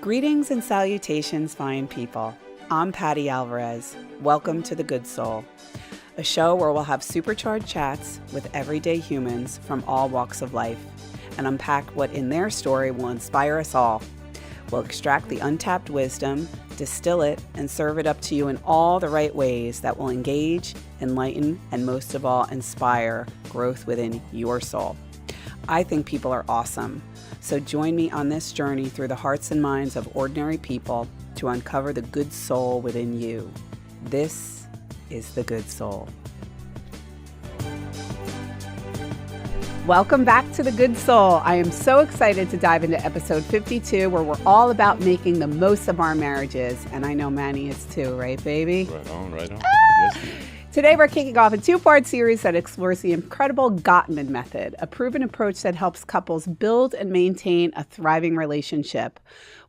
Greetings and salutations, fine people. I'm Patti Alvarez. Welcome to The Good Soul, a show where we'll have supercharged chats with everyday humans from all walks of life and unpack what in their story will inspire us all. We'll extract the untapped wisdom, distill it, and serve it up to you in all the right ways that will engage, enlighten, and most of all, inspire growth within your soul. I think people are awesome. So join me on this journey through the hearts and minds of ordinary people to uncover the good soul within you. This is The Good Soul. Welcome back to The Good Soul. I am so excited to dive into episode 52, where we're all about making the most of our marriages. And I know Manny is too, right, baby? Right on, right on. Yes, dear. Today, we're kicking off a two-part series that explores the incredible Gottman Method, a proven approach that helps couples build and maintain a thriving relationship.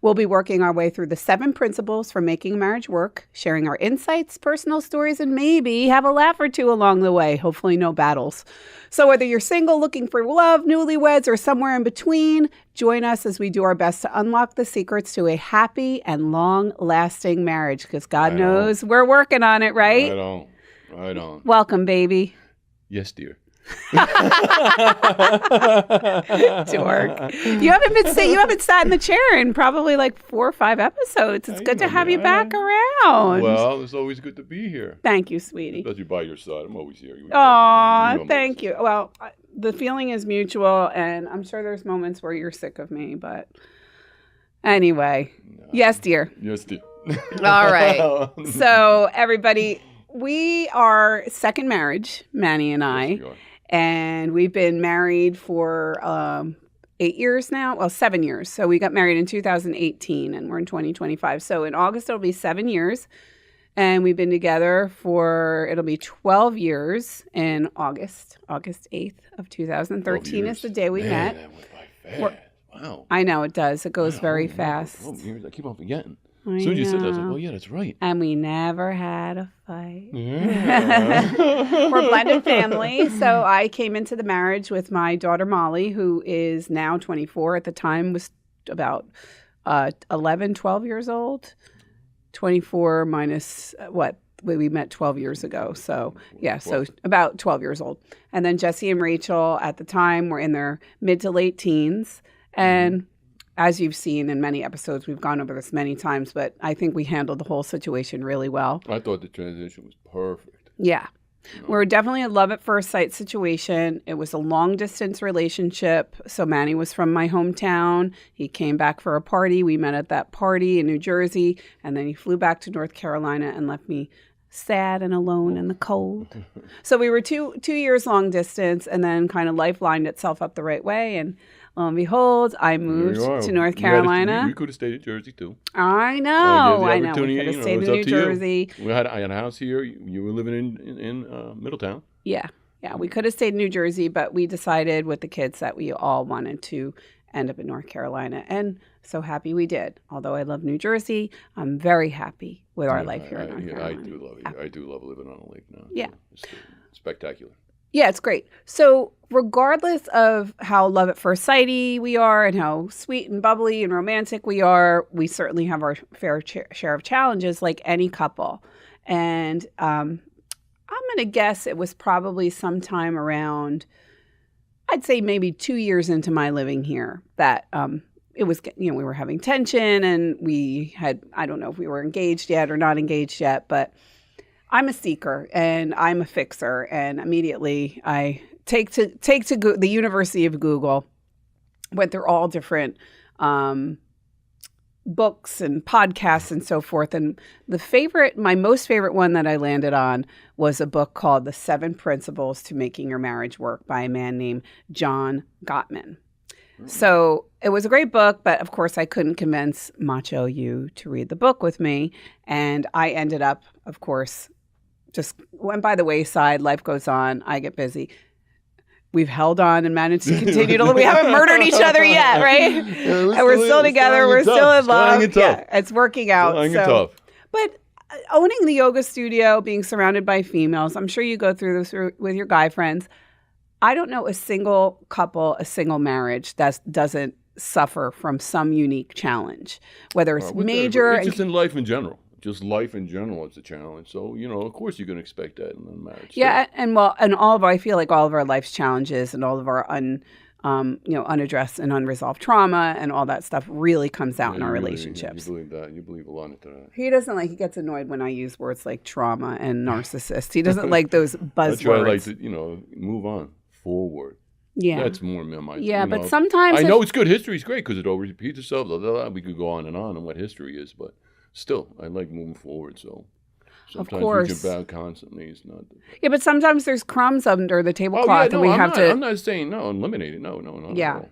We'll be working our way through the 7 principles for making a marriage work, sharing our insights, personal stories, and maybe have a laugh or two along the way. Hopefully no battles. So whether you're single, looking for love, newlyweds, or somewhere in between, join us as we do our best to unlock the secrets to a happy and long-lasting marriage, because God knows we're working on it, right? Right on. Welcome, baby. Yes, dear. Dork. You haven't sat in the chair in probably like 4 or 5 episodes. It's good to have you back around. Well, it's always good to be here. Thank you, sweetie. Especially by your side. I'm always here. Aw, thank you. Well, the feeling is mutual, and I'm sure there's moments where you're sick of me, but anyway. No. Yes, dear. Yes, dear. All right. So, everybody, we are second marriage, Manny and I. Yes, we are. And we've been married for 8 years now. Well, 7 years. So we got married in 2018 and we're in 2025. So in August, it'll be 7 years. And we've been together it'll be 12 years in August 8th of 2013 is the day we met. That went by fast. Wow. I know it does. It goes very fast. 12 years. I keep on forgetting. As soon as you said that, I was like, oh, yeah, that's right. And we never had a fight. Yeah. We're a blended family. So I came into the marriage with my daughter, Molly, who is now 24. At the time was about 11, 12 years old. 24 minus what? We met 12 years ago. So, yeah, so about 12 years old. And then Jesse and Rachel at the time were in their mid to late teens. And as you've seen in many episodes, we've gone over this many times, but I think we handled the whole situation really well. I thought the transition was perfect. Yeah. We were definitely a love at first sight situation. It was a long distance relationship. So Manny was from my hometown. He came back for a party. We met at that party in New Jersey. And then he flew back to North Carolina and left me sad and alone in the cold. So we were two years long distance, and then kind of life lined itself up the right way. And lo and behold, I moved to North Carolina. We could have stayed in Jersey, too. I know. We could have stayed in New Jersey. I had a house here. You were living in Middletown. Yeah. We could have stayed in New Jersey, but we decided with the kids that we all wanted to end up in North Carolina. And so happy we did. Although I love New Jersey, I'm very happy with our life here in North Carolina. I do love it. I do love living on a lake now. Yeah. It's spectacular. Yeah, it's great. So regardless of how love at first sighty we are and how sweet and bubbly and romantic we are, we certainly have our fair share of challenges like any couple. And I'm going to guess it was probably sometime around, I'd say maybe 2 years into my living here that it was, we were having tension, and we had, I don't know if we were engaged yet or not engaged yet, but I'm a seeker and I'm a fixer, and immediately I take to the University of Google, went through all different books and podcasts and so forth. And my most favorite one that I landed on was a book called The 7 Principles to Making Your Marriage Work by a man named John Gottman. So it was a great book, but of course I couldn't convince Macho you to read the book with me. And I ended up, of course, just went by the wayside. Life goes on. I get busy. We've held on and managed to continue to. We haven't murdered each other yet, right? Yeah, we're still together. We're still in love. Yeah, it's working out. But owning the yoga studio, being surrounded by females, I'm sure you go through this with your guy friends. I don't know a single couple, a single marriage that doesn't suffer from some unique challenge, whether it's Whatever. major. It's just in life in general. Just life in general is a challenge. So, of course you can expect that in a marriage. Yeah, and I feel like all of our life's challenges and all of our unaddressed and unresolved trauma and all that stuff really comes out in our relationships. You believe that. You believe a lot into that. He gets annoyed when I use words like trauma and narcissist. He doesn't like those buzzwords. That's why I like to, move on forward. Yeah. That's more my. Yeah, but sometimes I know it's good. History is great because it always repeats itself. Blah, blah, blah. We could go on what history is, but still, I like moving forward. So sometimes reaching back constantly is not. Yeah, but sometimes there's crumbs under the tablecloth, and we have to. I'm not saying eliminate it. No, not at all.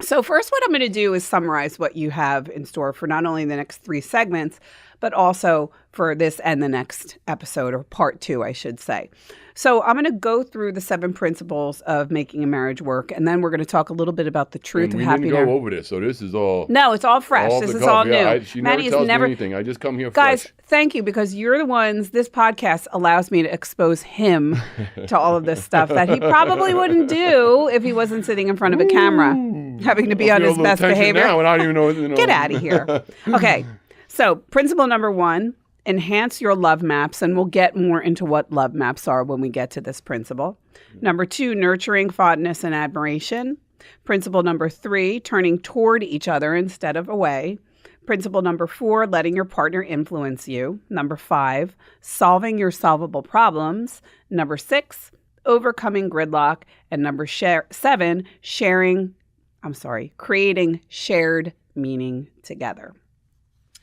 So first, what I'm going to do is summarize what you have in store for not only the next 3 segments, but also for this and the next episode, or part 2, I should say. So I'm going to go through the 7 principles of making a marriage work, and then we're going to talk a little bit about the truth of happy marriage. We didn't go over this, so this is all... No, it's all fresh. This is all new. She never tells me anything. I just come here fresh. Guys, thank you, because you're the ones, this podcast allows me to expose him to all of this stuff that he probably wouldn't do if he wasn't sitting in front of a camera, having to be on his best behavior. Now, and I don't even know. Get out of here. Okay, so principle number 1. Enhance your love maps, and we'll get more into what love maps are when we get to this principle. Number 2, nurturing fondness and admiration. Principle number 3, turning toward each other instead of away. Principle number 4, letting your partner influence you. Number 5, solving your solvable problems. Number 6, overcoming gridlock. And number 7, creating shared meaning together.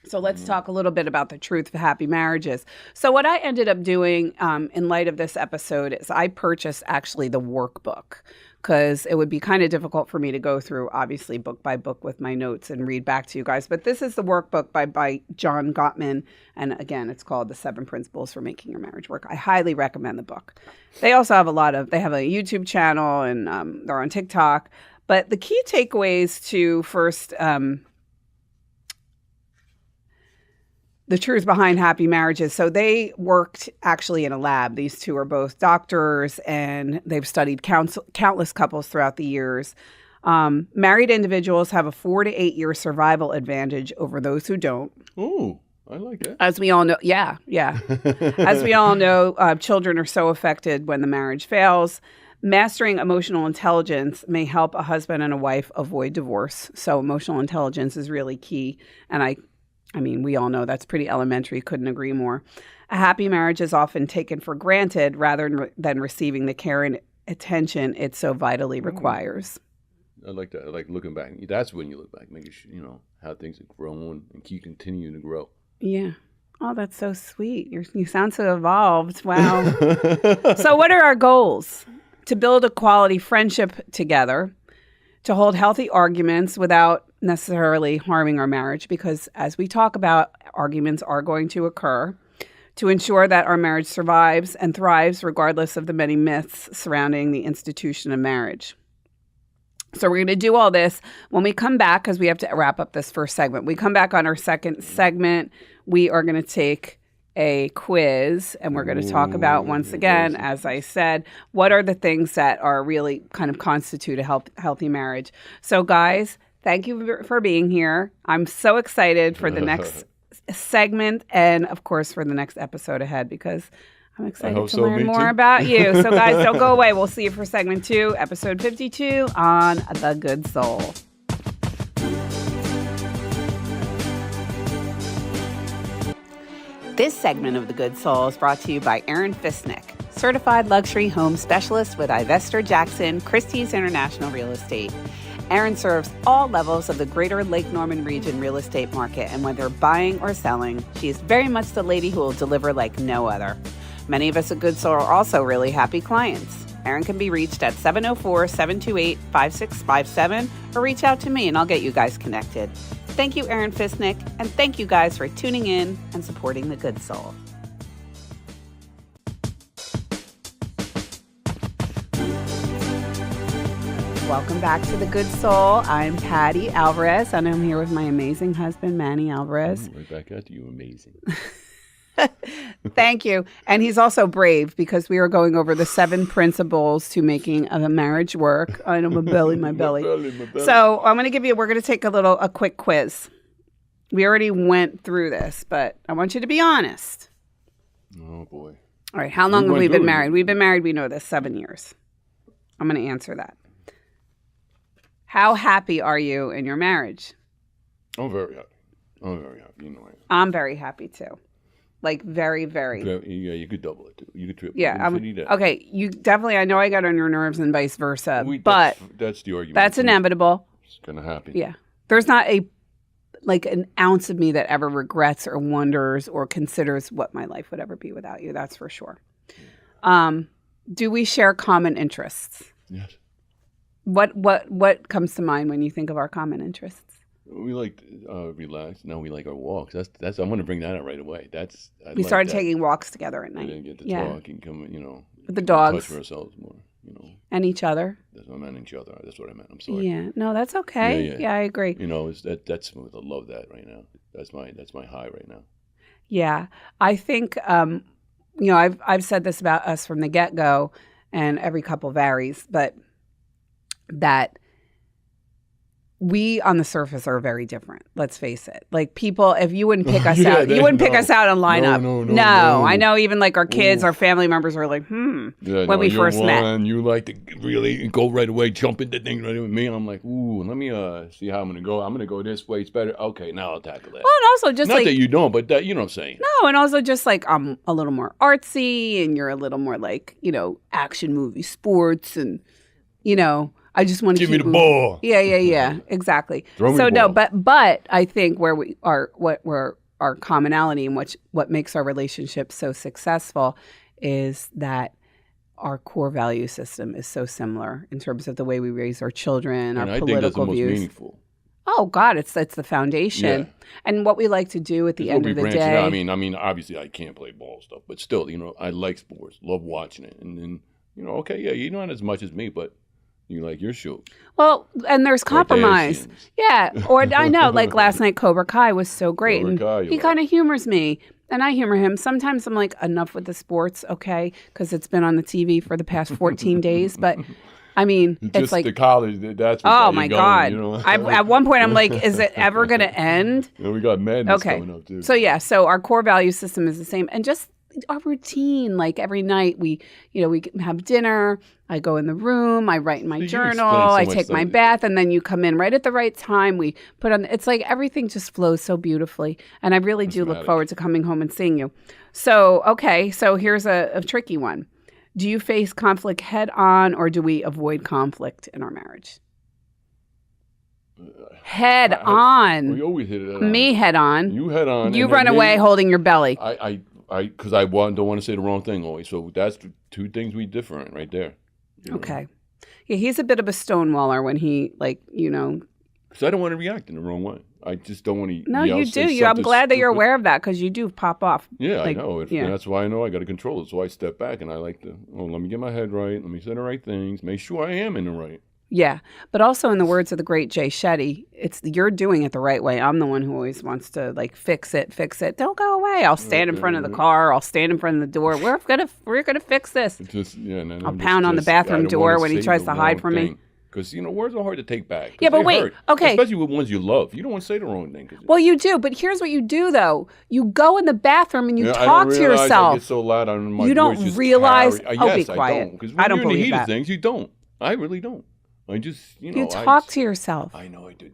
So let's talk a little bit about the truth of happy marriages. So what I ended up doing in light of this episode is I purchased actually the workbook, because it would be kind of difficult for me to go through, obviously, book by book with my notes and read back to you guys. But this is the workbook by John Gottman. And again, it's called The 7 Principles for Making Your Marriage Work. I highly recommend the book. They also have they have a YouTube channel, and they're on TikTok. But the key takeaways to first... the truth behind happy marriages. So they worked actually in a lab. These two are both doctors, and they've studied countless couples throughout the years. Married individuals have a 4 to 8 year survival advantage over those who don't. Ooh, I like that. As we all know, yeah. As we all know, children are so affected when the marriage fails. Mastering emotional intelligence may help a husband and a wife avoid divorce. So emotional intelligence is really key. And I mean, we all know that's pretty elementary. Couldn't agree more. A happy marriage is often taken for granted rather than receiving the care and attention it so vitally requires. I like that. I like looking back. That's when you look back, making sure, how things have grown and keep continuing to grow. Yeah. Oh, that's so sweet. You sound so evolved. Wow. So what are our goals? To build a quality friendship together, to hold healthy arguments without necessarily harming our marriage, because as we talk about, arguments are going to occur, to ensure that our marriage survives and thrives regardless of the many myths surrounding the institution of marriage. So we're going to do all this when we come back, because we have to wrap up this first segment. We come back on our second segment. We are going to take a quiz, and we're going to talk about, once again, as I said, what are the things that are really kind of constitute a healthy marriage. So guys, thank you for being here. I'm so excited for the next segment, and of course for the next episode ahead, because I'm excited to learn more about you. So guys, don't go away. We'll see you for segment 2, episode 52 on The Good Soul. This segment of The Good Soul is brought to you by Aaron Fisnick, certified luxury home specialist with Ivester Jackson Christie's International Real Estate. Aaron serves all levels of the greater Lake Norman region real estate market, and whether buying or selling, she is very much the lady who will deliver like no other. Many of us at Good Soul are also really happy clients. Aaron can be reached at 704-728-5657 or reach out to me and I'll get you guys connected. Thank you, Aaron Fisnick, and thank you guys for tuning in and supporting The Good Soul. Welcome back to The Good Soul. I'm Patti Alvarez, and I'm here with my amazing husband, Manny Alvarez. Right back at you, amazing. Thank you. And he's also brave because we are going over the 7 principles to making a marriage work. I know my belly. My belly. So we're going to take a quick quiz. We already went through this, but I want you to be honest. Oh, boy. All right. How long have we been married? We've been married, we know this, 7 years. I'm going to answer that. How happy are you in your marriage? I'm very happy. You know I am. I'm very happy too. Like very, very. Yeah, you could double it too. You could triple it. Yeah. Okay. You definitely, I know I got on your nerves and vice versa, but that's the argument. That's inevitable. It's going to happen. Yeah. There's not an ounce of me that ever regrets or wonders or considers what my life would ever be without you. That's for sure. Do we share common interests? Yes. What comes to mind when you think of our common interests? We like to relax. Now we like our walks. That's. I'm going to bring that out right away. We started taking walks together at night. We didn't get to talk and come, with the dogs, touch ourselves more, and each other. That's what I meant. Each other. That's what I meant. I'm sorry. Yeah. No, that's okay. Yeah, I agree. That's smooth. I love that right now. That's my high right now. Yeah, I think I've said this about us from the get-go, and every couple varies, but that we on the surface are very different. Let's face it. Like people, if you wouldn't pick us out, you wouldn't pick us out in lineup. No. I know even like our kids, our family members are like, when we first met. You like to really go right away, jump into things right with me. I'm like, ooh, let me see how I'm going to go. I'm going to go this way. It's better. Okay, now I'll tackle that. Well, and also just not that you don't, but that, you know what I'm saying. No, and also just like I'm a little more artsy and you're a little more like, action movie, sports and, I just want to give me the ball. Yeah, exactly. But I think where our commonality and what makes our relationship so successful is that our core value system is so similar in terms of the way we raise our children, our political views. I think that's the most meaningful. Oh God, it's the foundation, and what we like to do at the end of the day. I mean, obviously I can't play ball stuff, but still, I like sports, love watching it, and then you're not as much as me, but. You like your show. Well, and there's compromise. Yeah. Or I know, like last night, Cobra Kai was so great. He kind of humors me and I humor him. Sometimes I'm like, enough with the sports, okay? Because it's been on the TV for the past 14 days. But I mean, it's like the college. That's oh my God. At one point, I'm like, is it ever going to end? We got madness coming up too. So our core value system is the same. And just our routine, like every night we have dinner, I go in the room, I write in my journal, I take my bath, and then you come in right at the right time. We put on, it's like everything just flows so beautifully. And I really do look forward to coming home and seeing you. So, okay, so here's a tricky one. Do you face conflict head on or do we avoid conflict in our marriage? Head on. We always hit it head on. Me head on. You head on. You run away holding your belly. Because I don't want to say the wrong thing always. So that's two things we differ in right there. Okay. Yeah, he's a bit of a stonewaller when he, Because I don't want to react in the wrong way. I just don't want to. No, you do. I'm glad that you're aware of that because you do pop off. Yeah, I know. That's why I know I got to control it. So I step back and I like to, let me get my head right. Let me say the right things. Make sure I am in the right. Yeah, but also in the words of the great Jay Shetty, you're doing it the right way. I'm the one who always wants to fix it. Don't go away. I'll stand in front of the car. I'll stand in front of the door. We're gonna fix this. I'll pound on the bathroom door when he tries to hide from me. Because words are hard to take back. Yeah, but wait. Hurt. Okay. Especially with ones you love. You don't want to say the wrong thing. Well, you do. But here's what you do though. You go in the bathroom and you talk to yourself. I get so loud on my you don't realize. Oh, be quiet. I don't believe in the heat that. Of things, you don't. I really don't. I just, you talk to yourself. I know I do.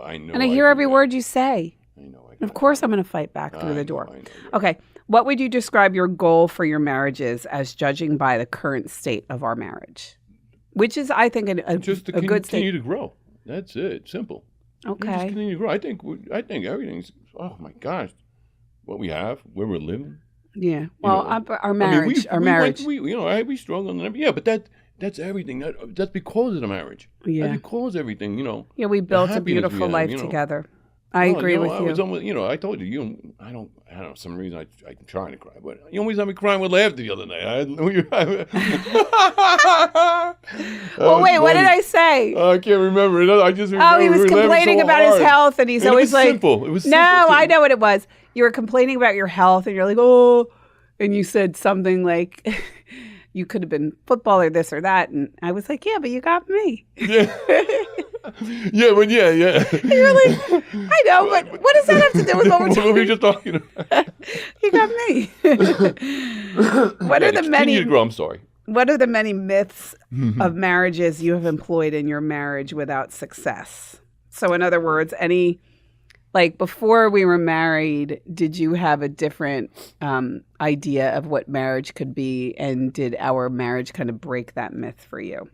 I know. And I hear every word you say. I know. And of course, I'm going to fight back through the door. Okay. What would you describe your goal for your marriages as judging by the current state of our marriage? Which is, I think, a good state. Continue to grow. That's it. Simple. Okay. Just continue to grow. I think everything's, oh my gosh, what we have, where we're living. Yeah. Well, our marriage. We struggle and everything. Yeah, but that's everything. That's because of the marriage. Yeah. That's because everything, Yeah, we built a beautiful life together. I agree with you. It's almost, I told you, I don't know, some reason I'm trying to cry, but you always had me crying with laughter the other night. Well, wait, what did I say? I can't remember. I just remember he was complaining about his health, and he's always like, simple. It was simple. No, I know what it was. You were complaining about your health, and you're like, oh, And you said something like, you could have been football or this or that. And I was like, yeah, but you got me. Yeah. Yeah, but yeah. You're like, I know, but what does that have to do with what we're talking What were we just talking about? You got me. What are the many? I'm sorry. What are the many myths of marriages you have employed in your marriage without success? So in other words, before we were married, did you have a different idea of what marriage could be? And did our marriage kind of break that myth for you?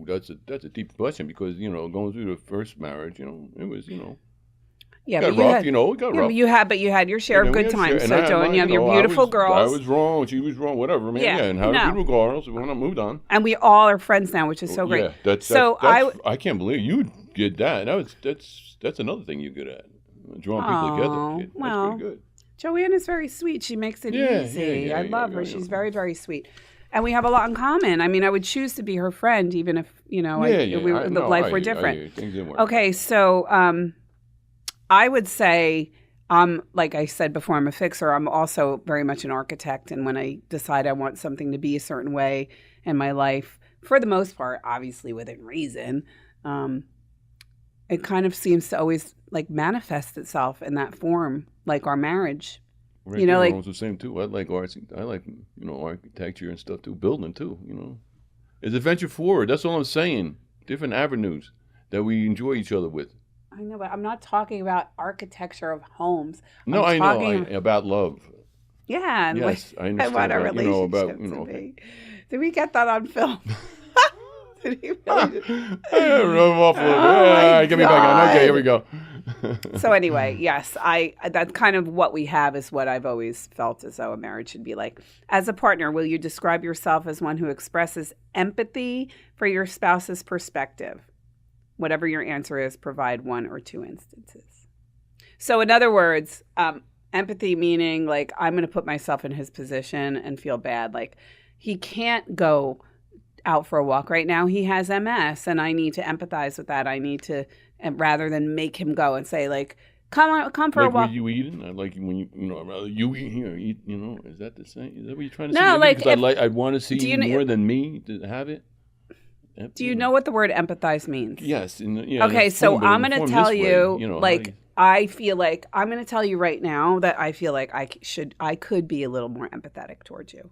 That's a deep question because, going through the first marriage, it was, Yeah, got rough, it got rough. But you had your share of good times. So, Joan, you have your beautiful girls. I was wrong. She was wrong. Whatever, man. Yeah, and how did we regardless? We moved on. And we all are friends now, which is so great. Yeah, I can't believe you did that. That's another thing you're good at. Drawing people together. That's pretty good. Joanne is very sweet. She makes it easy. I love her. She's very, very sweet. And we have a lot in common. I mean, I would choose to be her friend, even if, life were different. Things didn't work. Okay, so I would say, like I said before, I'm a fixer. I'm also very much an architect. And when I decide I want something to be a certain way in my life, for the most part, obviously within reason, it kind of seems to always manifest itself in that form, like our marriage. Right, it's the same too. I like arts. I like architecture and stuff too, building too. It's a venture forward. That's all I'm saying. Different avenues that we enjoy each other with. I know, but I'm not talking about architecture of homes. No, I know about love. Yeah, and yes, I understand. And what our relationship to be. Did we get that on film? Did he really? Rub off a little bit. All right, get me back on. Okay, here we go. So anyway, yes, that's kind of what we have is what I've always felt as though a marriage should be like. As a partner, will you describe yourself as one who expresses empathy for your spouse's perspective? Whatever your answer is, provide one or two instances. So in other words, empathy meaning I'm going to put myself in his position and feel bad. He can't go out for a walk right now. He has MS and I need to empathize with that. I need to, and rather than make him go and say come for a walk. Were you eating? I like when you eat here, eat, is that the same? Is that what you're trying to say? No, because I want to see you more than me to have it. Do you know what the word empathize means? Yes. Okay, so I'm going to tell you, I feel like I'm going to tell you right now that I feel like I could be a little more empathetic towards you.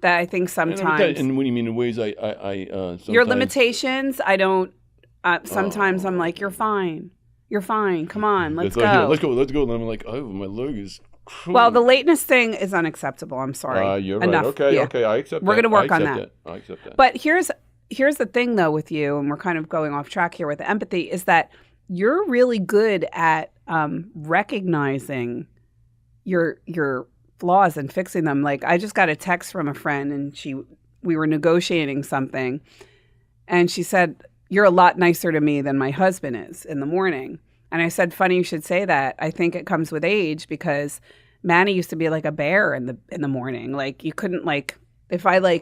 That I think sometimes. And what do you mean in ways I your limitations, I don't. Sometimes I'm like, you're fine. You're fine. Come on, let's go. Let's go. And I'm like, oh, my leg is. Well, the lateness thing is unacceptable. I'm sorry. You're Enough. right. Okay. Yeah. Okay. I accept that. We're going to work on that. I accept that. But here's the thing, though, with you, and we're kind of going off track here with the empathy, is that you're really good at recognizing your flaws and fixing them. I just got a text from a friend, and we were negotiating something, and she said, "You're a lot nicer to me than my husband is in the morning." And I said, "Funny you should say that. I think it comes with age because Manny used to be like a bear in the morning. You couldn't if I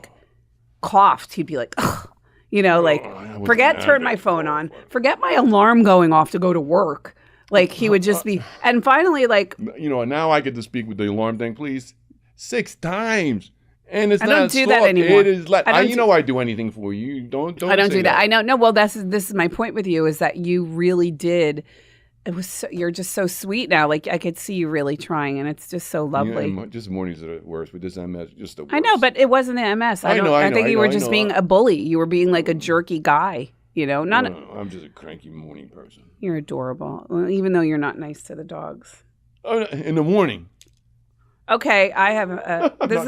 coughed, he'd be like, ugh." Forget turn my phone on. Forget my alarm going off to go to work. He would just be, and finally, now I get to speak with the alarm thing, please, 6 times, and it's not. I don't do that anymore. It is I do anything for you. Don't. I don't do that. I know. No. Well, this is my point with you is that you really did. It was you're just so sweet now. I could see you really trying, and it's just so lovely. Yeah, just mornings are the worst. With this MS, just the worst. I know, but it wasn't the MS. I think you were just being a bully. You were being a jerky guy. I'm just a cranky morning person. You're adorable, even though you're not nice to the dogs. Oh, in the morning. Okay, I have. This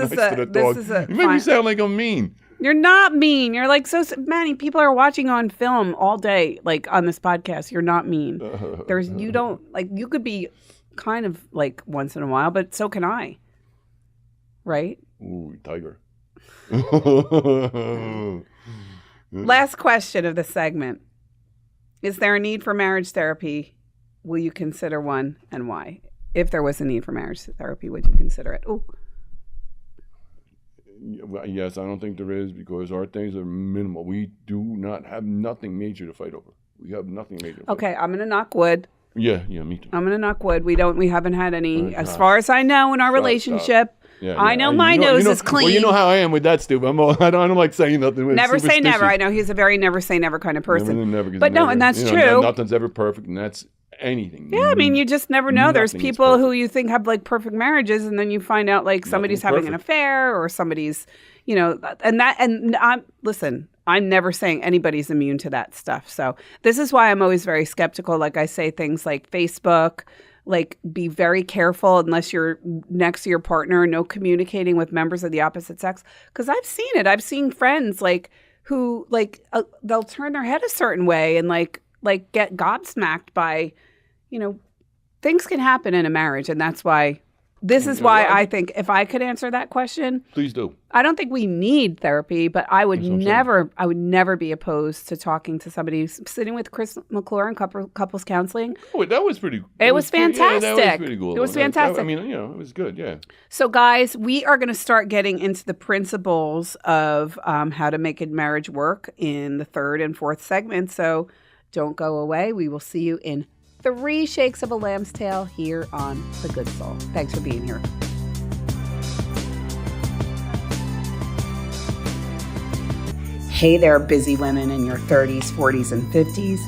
is a. You make me sound like I'm mean. You're not mean. You're so Manny. People are watching on film all day, on this podcast. You're not mean. You don't you could be kind of once in a while, but so can I. Right? Ooh, tiger. Last question of the segment. Is there a need for marriage therapy? Will you consider one and why? If there was a need for marriage therapy, would you consider it? Ooh. Yes, I don't think there is because our things are minimal. We do not have nothing major to fight over. We have nothing major to fight over. I'm going to knock wood. Yeah, me too. I'm gonna knock wood. We haven't had any, as far as I know, in our relationship. Yeah, I know my nose is clean. Well, you know how I am with that, Stu. I don't like saying nothing. Never say never. I know he's a very never say never kind of person. Never, but no, and that's true. Nothing's ever perfect, and that's anything. Yeah, I mean, you just never know. There's people who you think have like perfect marriages, and then you find out like somebody's having an affair or somebody's, listen, I'm never saying anybody's immune to that stuff. So this is why I'm always very skeptical. Like I say things like Facebook, like be very careful unless you're next to your partner, no communicating with members of the opposite sex. Because I've seen it. I've seen friends who they'll turn their head a certain way and like get gobsmacked by, things can happen in a marriage. And that's why this is why I think if I could answer that question, please do. I don't think we need therapy, but I would never be opposed to talking to somebody, sitting with Chris McClure in couples counseling. Oh, that was pretty. It was fantastic. Yeah, that was pretty cool. It was fantastic. It was good. Yeah. So, guys, we are going to start getting into the principles of how to make a marriage work in the third and fourth segment. So, don't go away. We will see you in 3 shakes of a lamb's tail here on The Good Soul. Thanks for being here. Hey there, busy women in your 30s, 40s, and 50s.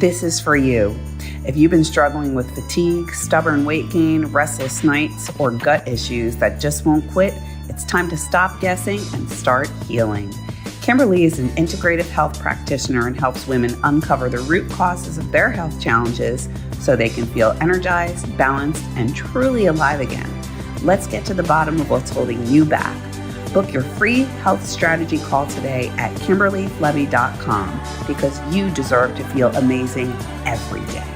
This is for you. If you've been struggling with fatigue, stubborn weight gain, restless nights, or gut issues that just won't quit, it's time to stop guessing and start healing. Kimberly is an integrative health practitioner and helps women uncover the root causes of their health challenges so they can feel energized, balanced, and truly alive again. Let's get to the bottom of what's holding you back. Book your free health strategy call today at KimberlyFlevy.com because you deserve to feel amazing every day.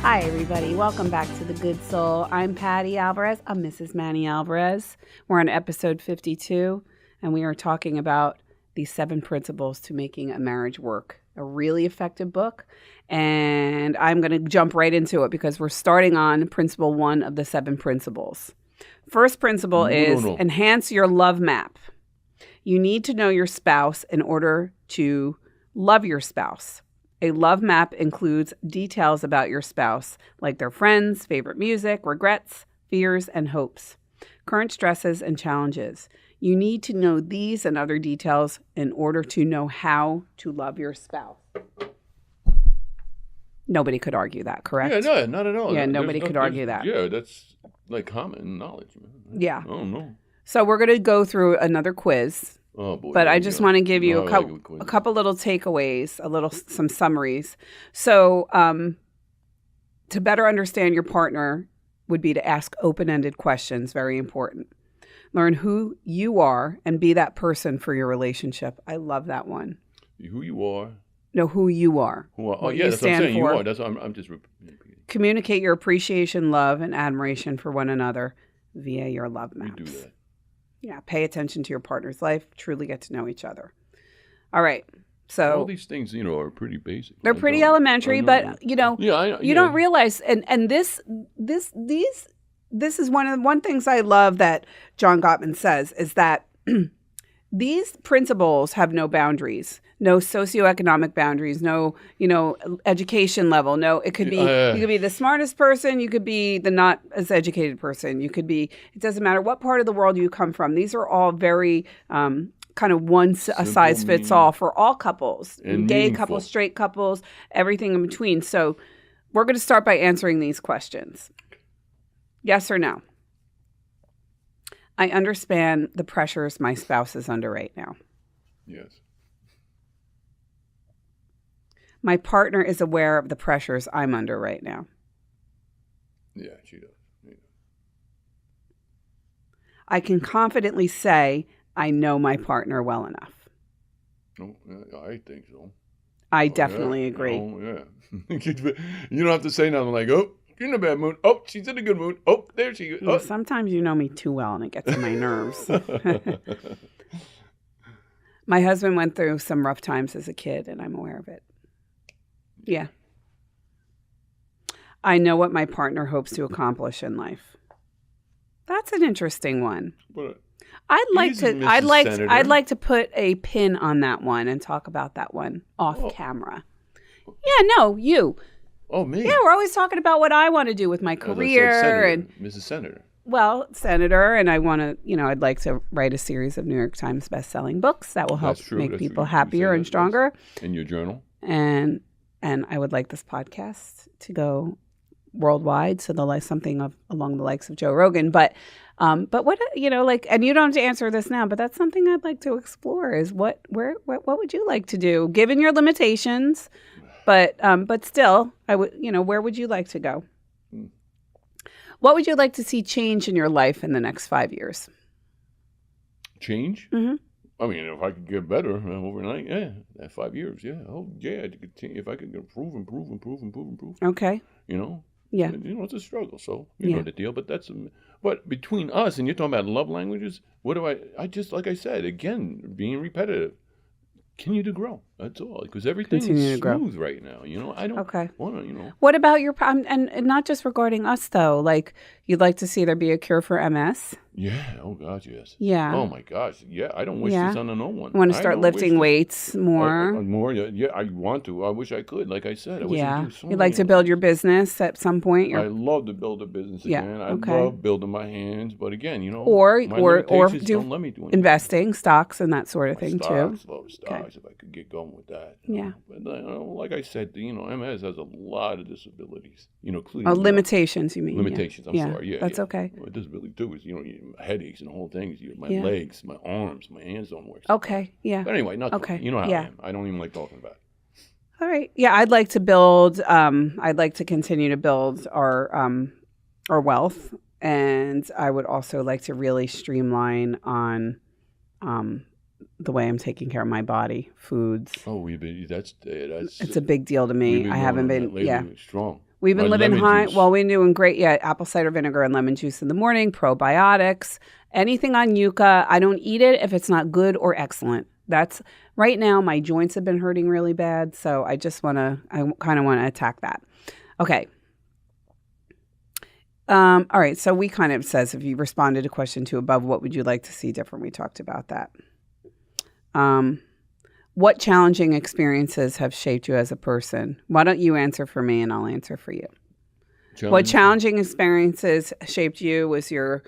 Hi, everybody. Welcome back to The Good Soul. I'm Patti Alvarez. I'm Mrs. Manny Alvarez. We're on episode 52, and we are talking about the 7 Principles to Making a Marriage Work, a really effective book. And I'm going to jump right into it because we're starting on principle 1 of the 7 principles. First principle is enhance your love map. You need to know your spouse in order to love your spouse. A love map includes details about your spouse, like their friends, favorite music, regrets, fears, and hopes, current stresses, and challenges. You need to know these and other details in order to know how to love your spouse. Nobody could argue that, correct? Yeah, no, not at all. Yeah, nobody could argue that. Yeah, that's like common knowledge. Yeah. Oh, no. So we're going to go through another quiz. Oh, boy. But I just want to give you a couple little takeaways, some summaries. So to better understand your partner would be to ask open-ended questions, very important. Learn who you are and be that person for your relationship. I love that one. Who you are. Know who you are. Oh, yeah, that's what I'm saying. You are. That's what I'm just repeating. Communicate your appreciation, love, and admiration for one another via your love maps. We do that. Yeah, pay attention to your partner's life, truly get to know each other. All right. So all these things, are pretty basic. They're pretty elementary, but you don't realize and this is one things I love that John Gottman says is that these principles have no boundaries, no socioeconomic boundaries, no, education level. No, it could be, you could be the smartest person. You could be the not as educated person. You could be, it doesn't matter what part of the world you come from. These are all very kind of one size fits all for all couples, and gay meaningful. couples, straight couples, everything in between. So we're going to start by answering these questions. Yes or no? I understand the pressures my spouse is under right now. Yes. My partner is aware of the pressures I'm under right now. Yeah, she does. Yeah. I can confidently say I know my partner well enough. Oh, yeah, I think so. I definitely agree. Oh, yeah. You don't have to say nothing like, oh, you're in a bad mood. Oh, she's in a good mood. Oh, there she is. Oh. Sometimes you know me too well and it gets on my nerves. My husband went through some rough times as a kid and I'm aware of it. Yeah. I know what my partner hopes to accomplish in life. That's an interesting one. But I'd like to put a pin on that one and talk about that one off camera. Yeah, no, you. Oh, me. Yeah, we're always talking about what I want to do with my career. Senator, and Mrs. Senator. Well, Senator, and I want to, I'd like to write a series of New York Times best-selling books that will help make people happier and stronger. In your journal. And I would like this podcast to go worldwide, so they'll like something along the likes of Joe Rogan. But what, and you don't have to answer this now, but that's something I'd like to explore is what would you like to do, given your limitations? But still, I would, where would you like to go? What would you like to see change in your life in the next 5 years? Change? Mm-hmm. I mean, if I could get better overnight, yeah, that 5 years, yeah. Oh, yeah, I'd continue, if I could improve. Okay. Yeah. It's a struggle, so you know the deal. But but between us, and you're talking about love languages, what do I just, like I said, again, being repetitive, continue to grow. That's all, because everything is smooth right now. I don't want to, What about your, and not just regarding us, though, like you'd like to see there be a cure for MS? Yeah. Oh, God, yes. Yeah. Oh, my gosh. Yeah. I don't wish this on no one. You want to start lifting weights more? More. Yeah. I want to. I wish I could. Like I said, I wish I could do so You'd like to build your business at some point? I love to build a business again. I love building my hands. But again, or limitations do don't let me do anything. Investing, stocks, and that sort of thing, too. Love stocks, if I could get going with that. Yeah. But like I said, MS has a lot of disabilities. Including limitations. You mean limitations? I'm sorry. Yeah, that's okay. What disability too is headaches and the whole thing. My legs, my arms, my hands don't work. Okay. Yeah. But anyway, not okay. You know how I am. I don't even like talking about it. All right. Yeah, I'd like to build. I'd like to continue to build our wealth, and I would also like to really streamline on the way I'm taking care of my body, foods. Oh, that's it's a big deal to me. I haven't been strong. We've been living high. Well, we're doing great. Yeah, apple cider vinegar and lemon juice in the morning, probiotics, anything on yucca. I don't eat it if it's not good or excellent. That's right now. My joints have been hurting really bad, so I kind of want to attack that. Okay. All right. So we kind of says if you responded to question 2 above, what would you like to see different? We talked about that. What challenging experiences have shaped you as a person? Why don't you answer for me and I'll answer for you? What challenging experiences shaped you was your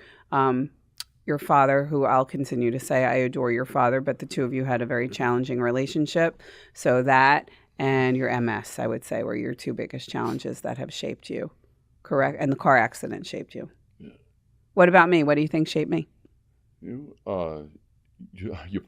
father, who I'll continue to say I adore your father, but the two of you had a very challenging relationship. So that and your MS, I would say, were your 2 biggest challenges that have shaped you. Correct? And the car accident shaped you. Yeah. What about me? What do you think shaped me? Your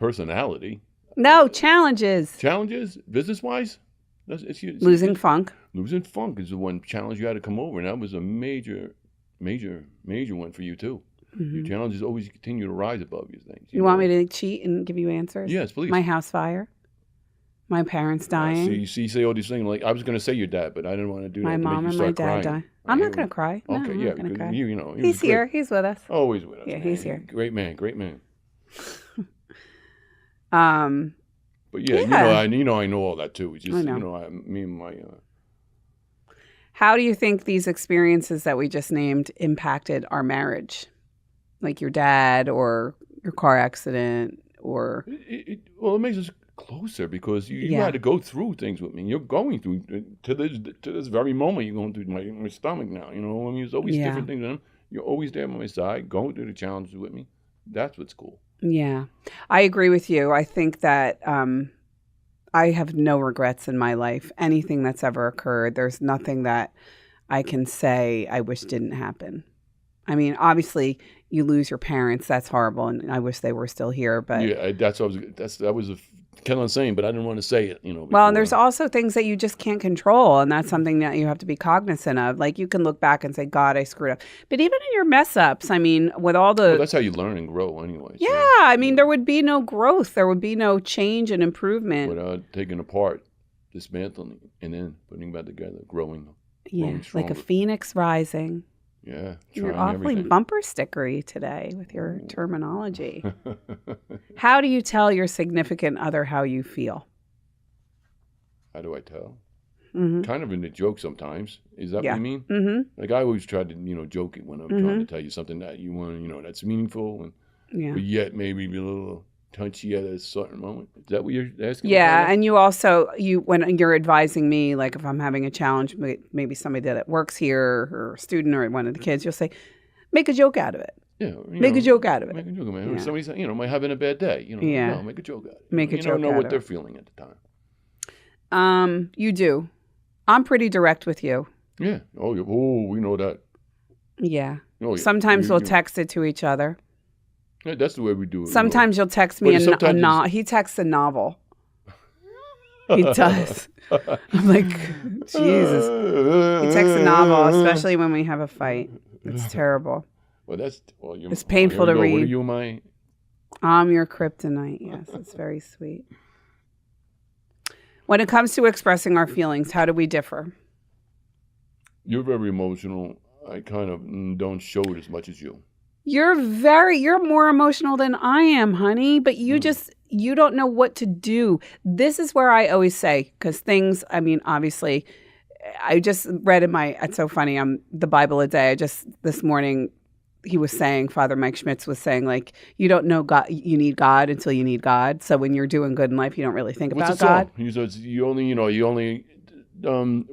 personality. No, challenges. Challenges, business-wise? Losing funk. Losing funk is the one challenge you had to come over, and that was a major one for you, too. Mm-hmm. Your challenges always continue to rise above these things. You want me to cheat and give you answers? Yes, please. My house fire. My parents dying. You say all these things. Like, I was going to say your dad, but I didn't want to do my that. My mom and my dad die. I'm not going to cry. No, okay, I'm not going to cry. He's here. He's with us. Always with us. Yeah, he's here. Great man. But I know all that too. It's just, I know. Me and my. How do you think these experiences that we just named impacted our marriage? Like your dad or your car accident or. It makes us closer because you had to go through things with me. You're going through to this very moment. You're going through my stomach now. There's always different things. You're always there by my side, going through the challenges with me. That's what's cool. Yeah, I agree with you. I think that I have no regrets in my life. Anything that's ever occurred, there's nothing that I can say I wish didn't happen. I mean, obviously, you lose your parents. That's horrible, and I wish they were still here. But that was kind of saying, but I didn't want to say it. Well, and there's also things that you just can't control, and that's something that you have to be cognizant of. Like you can look back and say, "God, I screwed up." But even in your mess ups, I mean, with all the that's how you learn and grow, anyway. Yeah, I mean, there would be no growth, there would be no change and improvement without taking apart, dismantling, and then putting back together, growing. Yeah, like a phoenix rising. Yeah, you're awfully bumper stickery today with your terminology. How do you tell your significant other how you feel? How do I tell? Mm-hmm. Kind of in a joke sometimes. Is that what you mean? Mm-hmm. Like I always try to, joke it when I'm trying to tell you something that you want, that's meaningful. And Yeah. but yet maybe be a little touchy at a certain moment. Is that what you're asking? Yeah, and you also, when you're advising me, like if I'm having a challenge, maybe somebody that works here or a student or one of the kids, you'll say, make a joke out of it. Yeah, make a joke out of it. Make a joke out of it. Or somebody's, might having a bad day. No, make a joke out of it. Make a joke out of it. You don't know what they're feeling at the time. You do. I'm pretty direct with you. Yeah. Oh, we know that. Yeah. Oh, yeah. Sometimes we'll text it to each other. Yeah, that's the way we do it. Sometimes you'll text me he texts a novel. He does. I'm like, Jesus. He texts a novel, especially when we have a fight. It's terrible. Well, it's painful to read. What are you, my? I'm your kryptonite. Yes, it's very sweet. When it comes to expressing our feelings, how do we differ? You're very emotional. I kind of don't show it as much as you. You're more emotional than I am, honey, but you don't know what to do. This is where I always say, because things, obviously, I just read it's so funny, the Bible a day, this morning, he was saying, Father Mike Schmitz was saying, like, you don't know God, you need God until you need God. So when you're doing good in life, you don't really think about God. He says, you only,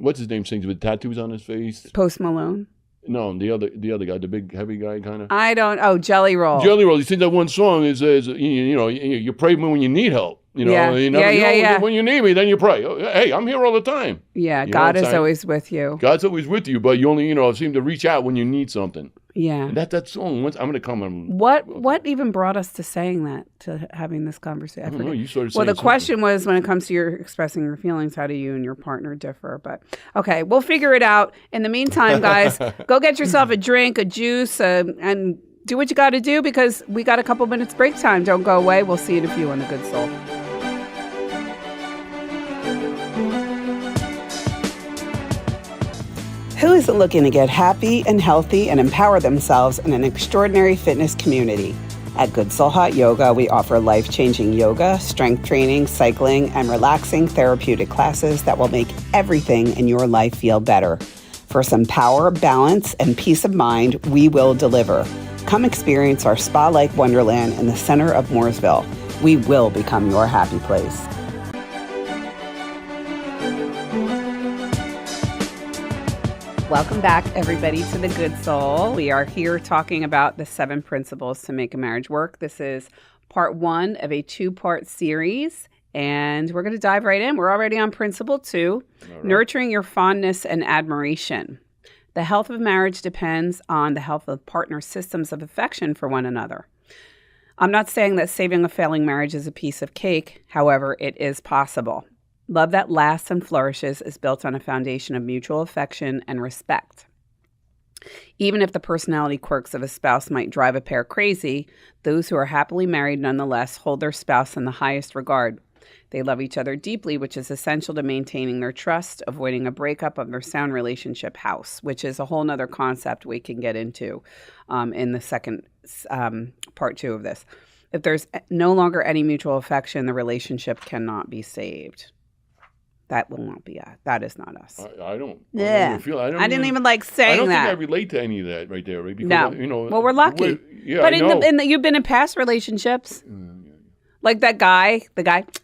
what's his name sings with tattoos on his face? Post Malone? No, the other guy, the big heavy guy, kind of. I don't. Oh, Jelly Roll. Jelly Roll. He sings that one song. It says, you pray when you need help. When you need me, then you pray. Hey, I'm here all the time. Yeah, God is always with you. God's always with you, but you only, seem to reach out when you need something. Yeah. And that song. I'm going to come on. What even brought us to saying that, to having this conversation? I don't know. You started saying the question was, when it comes to your expressing your feelings, how do you and your partner differ? But okay, we'll figure it out. In the meantime, guys, go get yourself a drink, a juice, and do what you got to do, because we got a couple minutes break time. Don't go away. We'll see you in a few on The Good Soul. Who isn't looking to get happy and healthy and empower themselves in an extraordinary fitness community? At Good Soul Hot Yoga, we offer life-changing yoga, strength training, cycling, and relaxing therapeutic classes that will make everything in your life feel better. For some power, balance, and peace of mind, we will deliver. Come experience our spa-like wonderland in the center of Mooresville. We will become your happy place. Welcome back, everybody, to The Good Soul. We are here talking about the 7 principles to make a marriage work. This is part 1 of a 2-part series, and we're going to dive right in. We're already on principle 2, nurturing your fondness and admiration. The health of marriage depends on the health of partners' systems of affection for one another. I'm not saying that saving a failing marriage is a piece of cake. However, it is possible. Love that lasts and flourishes is built on a foundation of mutual affection and respect. Even if the personality quirks of a spouse might drive a pair crazy, those who are happily married nonetheless hold their spouse in the highest regard. They love each other deeply, which is essential to maintaining their trust, avoiding a breakup of their sound relationship house, which is a whole nother concept we can get into in the second part 2 of this. If there's no longer any mutual affection, the relationship cannot be saved. That will not be us. That is not us. I don't. Yeah. I didn't even like saying that. I don't think I relate to any of that right there. Right? Because, no. Well, we're lucky. But you've been in past relationships. Like the guy. Blessings.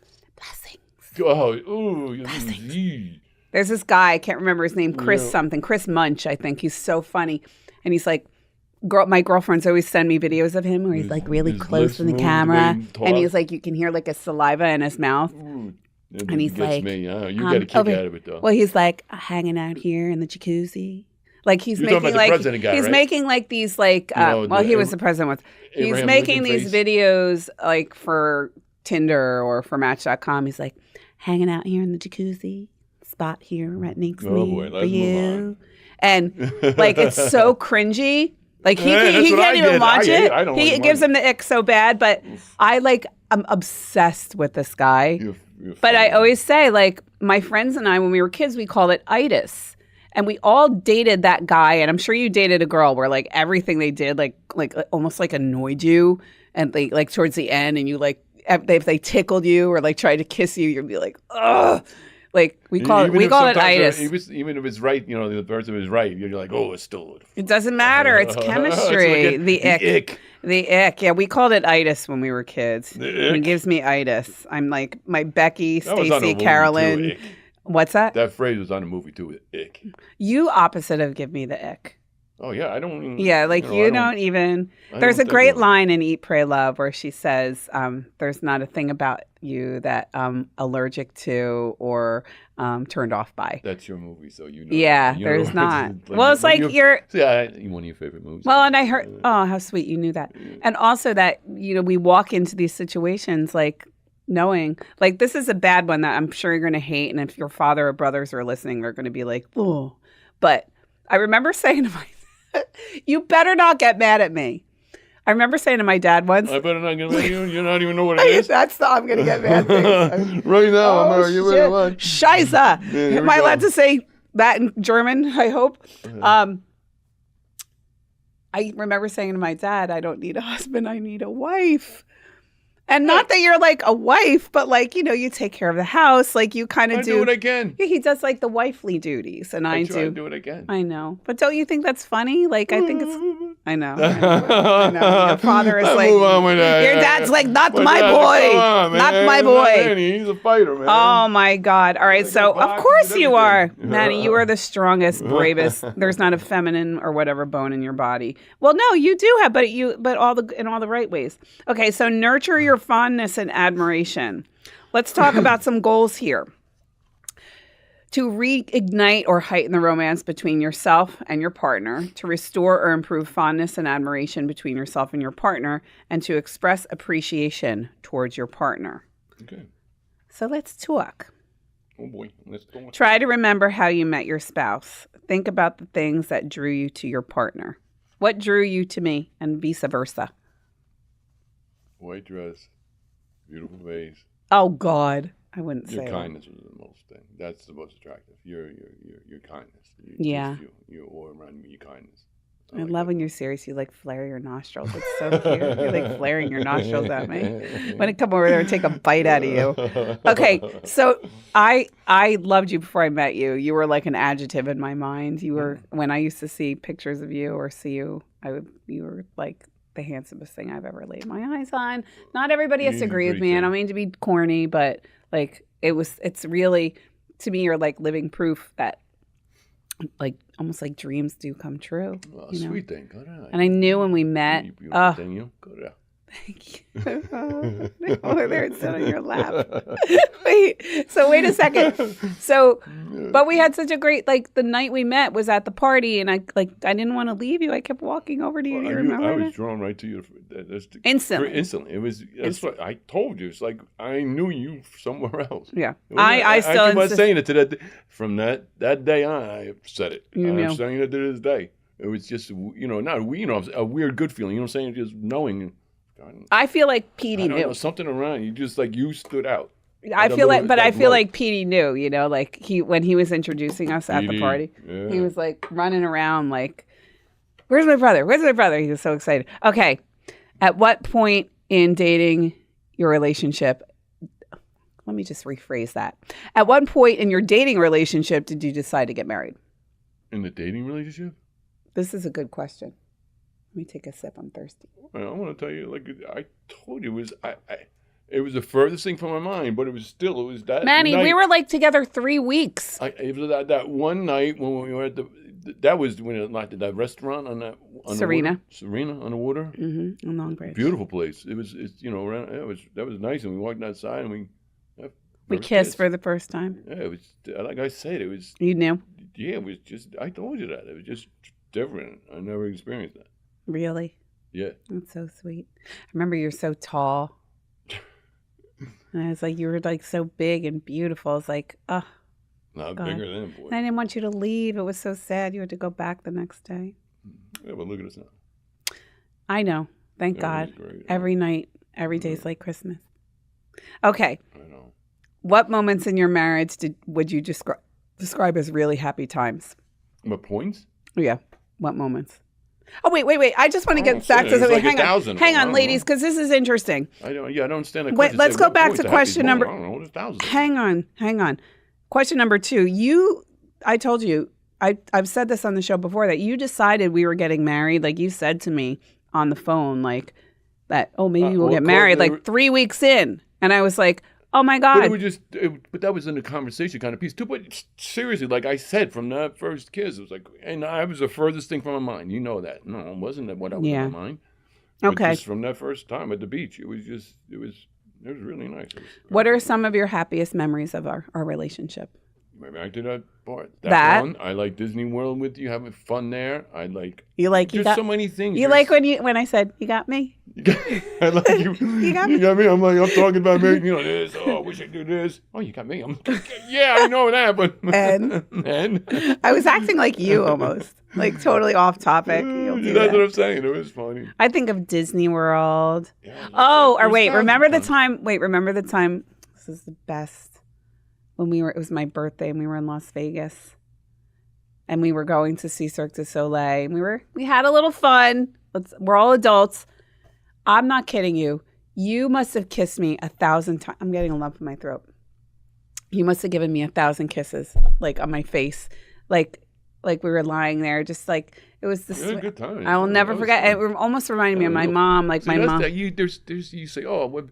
Blessings. There's this guy. I can't remember his name. Chris something. Chris Munch, I think. He's so funny. And he's like, my girlfriends always send me videos of him where he's like really close in the camera. And he's like, you can hear like a saliva in his mouth. And he's like, you get a kick out of it, though. Well, he's like hanging out here in the jacuzzi. Like he's You're making like guy, he's right? making like these like he was the president with. He's making these videos like for Tinder or for Match.com. He's like hanging out here in the jacuzzi spot here right next to me for you. And like it's so cringy. Like he can't even watch it. He gives him the ick so bad. But I'm obsessed with this guy. But I always say, like, my friends and I, when we were kids, we called it itis. And we all dated that guy. And I'm sure you dated a girl where, like, everything they did, like almost, like, annoyed you. And, they, like, towards the end, and you, like, if they tickled you or, like, tried to kiss you, you'd be like, ugh. Like, we call it itis. Even if it's right, the person is right. You're like, oh, it's still. It doesn't matter. It's chemistry. The ick. The ick. Yeah, we called it itis when we were kids. The ick? It gives me itis. I'm like my Becky, That was on the Stacy, movie, Carolyn. too, ick. What's that? That phrase was on the movie too. Ick. You opposite of give me the ick. Oh yeah, I don't even. Yeah, like you don't even. There's a great line in Eat, Pray, Love where she says, "There's not a thing about you that I'm allergic to or turned off by." That's your movie, so you know. Yeah, there's not. Well, it's like you're. Yeah, one of your favorite movies. Well, and I heard. Oh, how sweet! You knew that, and also that we walk into these situations like knowing, like this is a bad one that I'm sure you're going to hate, and if your father or brothers are listening, they're going to be like, "Oh," but I remember saying to my you better not get mad at me. I remember saying to my dad once. I better not get mad at you. You don't even know what it is. That's the I'm going to get mad thing. Right now, you better not. Scheiße. Am I allowed to say that in German, I hope? I remember saying to my dad, I don't need a husband, I need a wife. And not that you're like a wife, but like, you take care of the house. Like you kind of do. I do what I can. Yeah, he does like the wifely duties. And I try do. to do what I can. I know. But don't you think that's funny? Like, I think it's. I know. I know. Your father is like. Your dad's like, not my boy. Not my boy. He's a fighter, man. Oh, my God. All right. So, of course you are. Manny, you are the strongest, bravest. There's not a feminine or whatever bone in your body. Well, no, you do have, but in all the right ways. Okay. So, nurture your fondness and admiration. Let's talk about some goals here. To reignite or heighten the romance between yourself and your partner, to restore or improve fondness and admiration between yourself and your partner, and to express appreciation towards your partner. Okay. So let's talk. Oh boy, let's go. Try to remember how you met your spouse. Think about the things that drew you to your partner. What drew you to me and vice versa? White dress, beautiful face. Oh God, I wouldn't say your kindness was the most thing. That's the most attractive. Your kindness. You all around me, your kindness. I love when you're serious. You like flare your nostrils. It's so cute. You're like flaring your nostrils at me. I'm gonna come over there and take a bite out of you. Okay, so I loved you before I met you. You were like an adjective in my mind. You were when I used to see pictures of you or see you. You were like the handsomest thing I've ever laid my eyes on. Not everybody has to agree with me. I don't mean to be corny, but like it's really, to me, you're like living proof that like almost like dreams do come true. Well, sweet thing. And I knew when we met. Thank you. Over there, it's on your lap. Wait a second. So, but we had such a great, like the night we met was at the party, and I didn't want to leave you. I kept walking over to you. Do you remember? I was drawn right to you. Instantly. It was. That's what I told you. It's like I knew you somewhere else. Yeah. I still was saying it to that. From that day on, I said it. I'm saying it to this day. It was just not a weird good feeling. You know what I'm saying? Just knowing. I feel like Petey knew something around you. Just like you stood out. I feel like Petey knew. Like when he was introducing us at the party, he was like running around like, "Where's my brother? Where's my brother?" He was so excited. Okay, at what point in dating your relationship? Let me just rephrase that. At what point in your dating relationship did you decide to get married? In the dating relationship? This is a good question. Let me take a sip. I'm thirsty. Well, I want to tell you, like I told you, it was the furthest thing from my mind, but it was that Manny, night. We were like together 3 weeks. It was that one night when we were at that was when it like that restaurant on Serena on the water. Mm-hmm. On Long Bridge. Beautiful place. It was around. That was nice, and we walked outside and we kissed for the first time. Yeah, it was like I said. It was. You knew. Yeah, it was just. I told you that it was just different. I never experienced that. Really? Yeah. That's so sweet. I remember you're so tall. And I was like, you were like so big and beautiful. I was like, oh. Not bigger than boy. I didn't want you to leave. It was so sad. You had to go back the next day. Yeah, but look at us now. I know. Thank God. Every night, every day's like Christmas. Okay. I know. What moments in your marriage would you describe as really happy times? What points? Yeah. What moments? Oh, wait. I just want to get back to something. Like hang on, ladies, because this is interesting. I don't understand that. Wait, let's go back to question number. I don't know. There's thousands. Hang on. Question number 2. I told you, I've said this on the show before, that you decided we were getting married. Like you said to me on the phone like that, oh, maybe we'll get married like 3 weeks in. And I was like, oh my God. But that was in the conversation kind of piece too. But seriously, like I said, from that first kiss, it was like, and I was the furthest thing from my mind. You know that. No, it wasn't what I was in my mind. But just from that first time at the beach, it was really nice. What are some of your happiest memories of our relationship? Maybe I did that part. That one. I like Disney World with you, having fun there. I like. There's so many things. You like when I said you got me. I like you. You got me. I'm like, I'm talking about making this. Oh, we should do this. Oh, you got me. Yeah, I know that, but and I was acting like you almost, like totally off topic. That's what I'm saying. It was funny. I think of Disney World. Yeah, remember the time? Remember the time? This is the best. When it was my birthday and we were in Las Vegas and we were going to see Cirque du Soleil and we had a little fun. We're all adults. I'm not kidding you. You must have kissed me 1,000 times. I'm getting a lump in my throat. You must have given me 1,000 kisses, like on my face. Like we were lying there, just like it was this. A good time. I will never forget. It almost reminded me of my mom. Like my mom. You say, oh, well,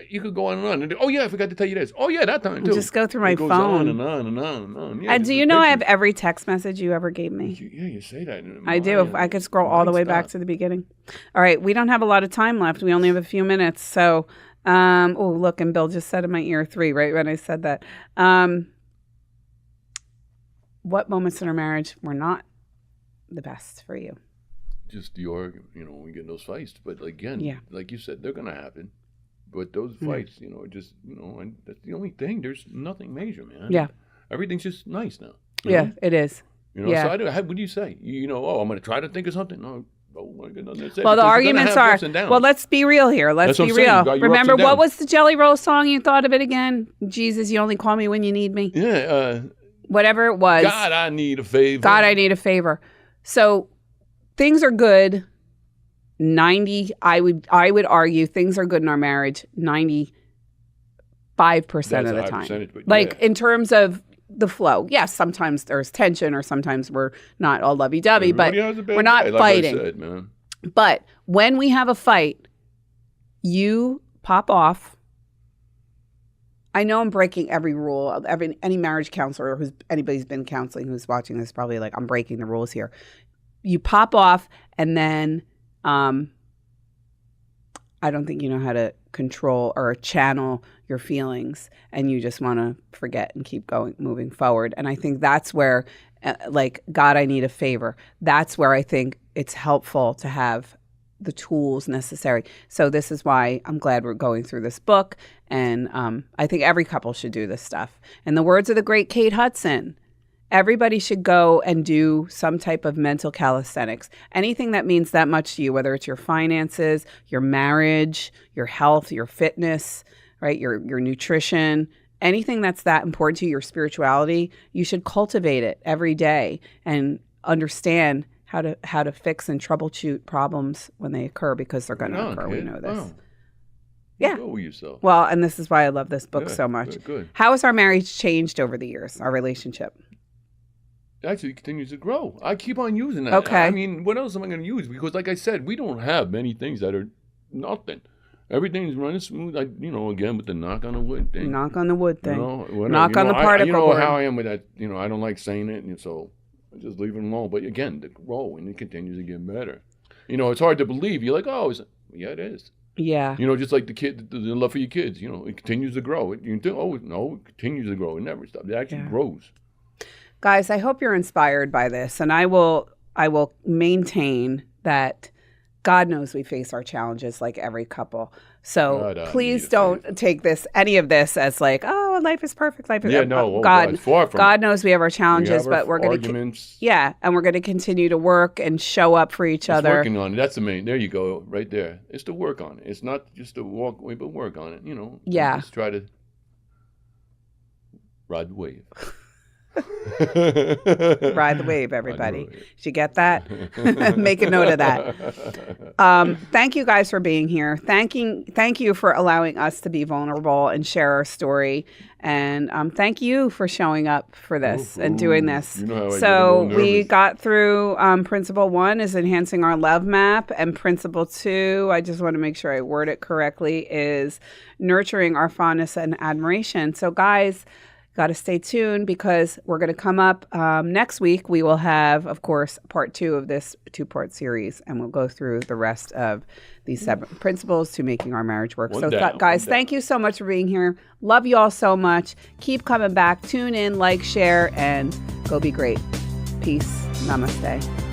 you could go on and on. And, oh, yeah, I forgot to tell you this. Oh, yeah, that time, too. Just go through my phone. On and on and on and on. Yeah, and do you know I have every text message you ever gave me? You say that. I do. I could scroll all the way back to the beginning. All right, we don't have a lot of time left. We only have a few minutes. So, look, and Bill just said in my ear 3, right, when I said that. What moments in our marriage were not the best for you? Just we get in those fights. But again, like you said, they're going to happen. But those fights, and that's the only thing. There's nothing major, man. Yeah. Everything's just nice now. Yeah, it is. So what do you say? I'm going to try to think of something. No, my goodness. Well, the arguments are, well, let's be real here. Let's be real. Remember, what was the Jelly Roll song? You thought of it again? Jesus, you only call me when you need me. Yeah. Whatever it was. God, I need a favor. God, I need a favor. So things are good. 90, I would argue things are good in our marriage 95% of the time. Like in terms of the flow. Yes, sometimes there's tension or sometimes we're not all lovey-dovey, but we're not fighting. Like I said, man. But when we have a fight, you pop off. I know I'm breaking every rule. Any marriage counselor anybody's been counseling who's watching this probably like, I'm breaking the rules here. You pop off and then I don't think you know how to control or channel your feelings, and you just want to forget and keep moving forward. And I think that's where, God, I need a favor. That's where I think it's helpful to have the tools necessary. So this is why I'm glad we're going through this book, and I think every couple should do this stuff. In the words of the great Kate Hudson, everybody should go and do some type of mental calisthenics. Anything that means that much to you, whether it's your finances, your marriage, your health, your fitness, right, your nutrition, anything that's that important to you, your spirituality, you should cultivate it every day and understand how to fix and troubleshoot problems when they occur, because they're going to occur. We know this. Wow. Yeah. Go with yourself. Well, and this is why I love this book so much. Good. How has our marriage changed over the years, our relationship? Actually continues to grow. I keep on using that. Okay. I mean, what else am I going to use? Because like I said, we don't have many things that are nothing. Everything's running smooth. Again, with the knock on the wood thing. Knock on the wood thing. Knock on the particle board. You know how I am with that. I don't like saying it, and so I just leave it alone. But again, the grow, and it continues to get better. It's hard to believe. You're like, oh, yeah, it is. Yeah. Just like the love for your kids. It continues to grow. It continues to grow. It never stops. It actually grows. Guys, I hope you're inspired by this, and I will maintain that God knows we face our challenges like every couple. So please don't take any of this as like, oh, life is perfect. Life is God knows we have our challenges, but we're going to and we're going to continue to work and show up for each other. Working on it. That's the main. There you go, right there. It's to work on it. It's not just to walk away, but work on it. Yeah. Just try to ride the wave. Ride the wave, everybody. Did you get that? Make a note of that. Thank you guys for being here. Thank you for allowing us to be vulnerable and share our story. And thank you for showing up for this and doing this. You know how I so get we got through Principle 1 is enhancing our love map. And Principle 2, I just want to make sure I word it correctly, is nurturing our fondness and admiration. So guys, got to stay tuned because we're going to come up next week. We will have, of course, part 2 of this 2-part series, and we'll go through the rest of these 7 principles to making our marriage work. Guys, thank you so much for being here. Love you all so much. Keep coming back. Tune in, like, share, and go be great. Peace. Namaste.